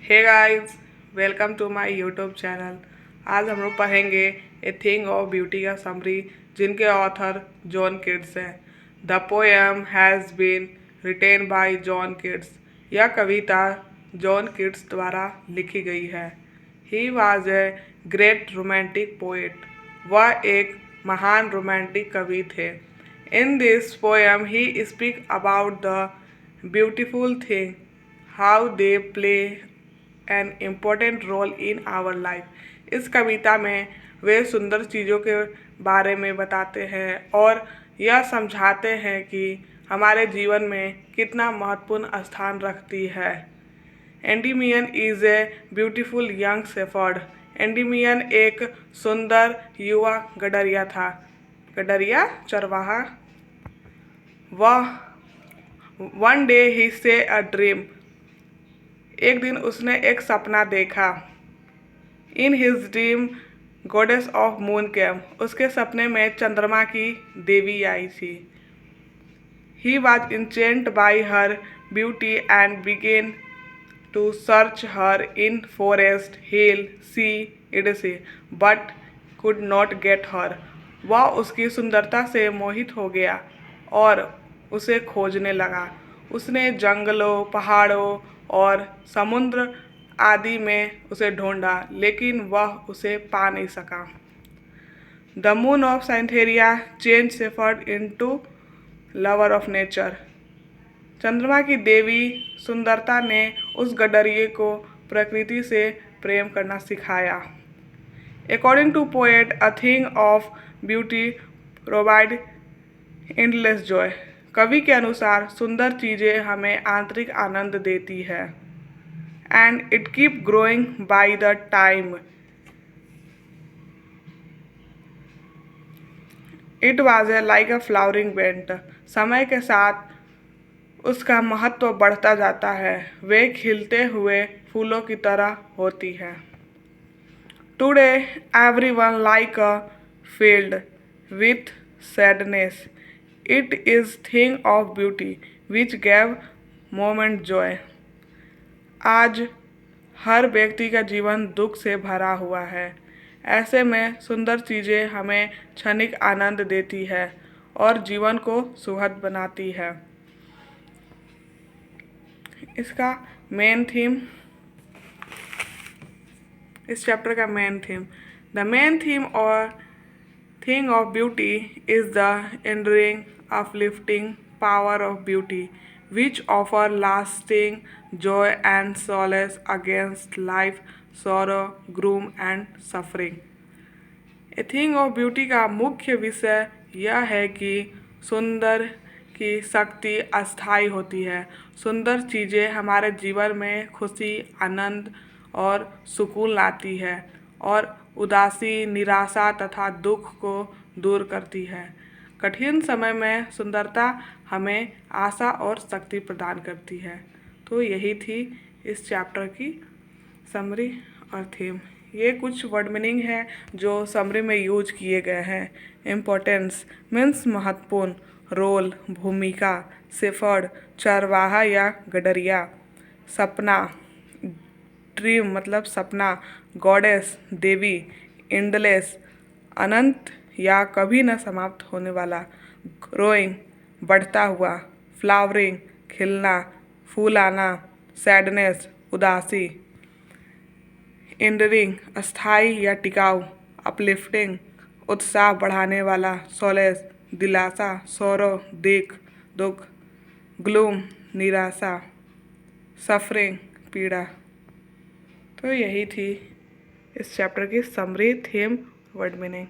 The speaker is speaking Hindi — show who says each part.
Speaker 1: Hey guys, welcome to my YouTube channel. आज हम लोग पढ़ेंगे ए थिंग ऑफ ब्यूटी का समरी, जिनके ऑथर जॉन किट्स हैं। The poem has been written by John Keats. यह कविता जॉन किट्स द्वारा लिखी गई है। He was a great romantic poet. वह एक महान रोमांटिक कवि थे। In this poem he speak about the beautiful thing, how they play an important role in our life. इस कविता में वे सुंदर चीज़ों के बारे में बताते हैं और यह समझाते हैं कि हमारे जीवन में कितना महत्वपूर्ण स्थान रखती है। Endymion is a beautiful young shepherd. Endymion एक सुंदर युवा गडरिया था। गडरिया चरवाहा। वह वन डे ही से अ ड्रीम। एक दिन उसने एक सपना देखा। In his dream goddess of moon came. उसके सपने में चंद्रमा की देवी आई थी। He was enchant by her beauty and begin to search her in forest, hill, sea, इडसी, but could not get her. वह उसकी सुंदरता से मोहित हो गया और उसे खोजने लगा। उसने जंगलों, पहाड़ों और समुद्र आदि में उसे ढूंढा, लेकिन वह उसे पा नहीं सका। The moon of Cytherea change shepherd into lover of nature. चंद्रमा की देवी सुंदरता ने उस गडरिये को प्रकृति से प्रेम करना सिखाया। According to poet, a thing of beauty provide endless joy. कवि के अनुसार सुंदर चीज़ें हमें आंतरिक आनंद देती है। And it keep growing by the time. It was a like a flowering bent. समय के साथ उसका महत्व बढ़ता जाता है। वे खिलते हुए फूलों की तरह होती है। Today every one like a field with sadness. It is thing of beauty which gave moment Joy. आज हर व्यक्ति का जीवन दुख से भरा हुआ है। ऐसे में सुंदर चीज़ें हमें क्षणिक आनंद देती है और जीवन को सुखद बनाती है। इसका मेन थीम, इस चैप्टर का main theme, the main theme और thing of beauty is the enduring uplifting power of beauty which offer lasting joy and solace against life, sorrow, gloom and suffering। A thing of beauty का मुख्य विषय यह है कि सुंदर की शक्ति अस्थायी होती है। सुंदर चीज़ें हमारे जीवन में खुशी, आनंद और सुकून लाती है और उदासी, निराशा तथा दुख को दूर करती है। कठिन समय में सुंदरता हमें आशा और शक्ति प्रदान करती है। तो यही थी इस चैप्टर की समरी और थीम। ये कुछ वर्ड मीनिंग है जो समरी में यूज किए गए हैं। इम्पोर्टेंस मीन्स महत्वपूर्ण, रोल भूमिका, शेफर्ड चरवाहा या गडरिया, सपना ड्रीम मतलब सपना, गॉडेस देवी, एंडलेस अनंत या कभी न समाप्त होने वाला, ग्रोइंग बढ़ता हुआ, फ्लावरिंग खिलना, फूल आना, सैडनेस उदासी, एंडरिंग अस्थाई या टिकाऊ, अपलिफ्टिंग उत्साह बढ़ाने वाला, सोलेस दिलासा, सोरो दुख, ग्लूम निराशा, सफरिंग पीड़ा। तो यही थी इस चैप्टर की समरी, थीम, वर्ड मीनिंग।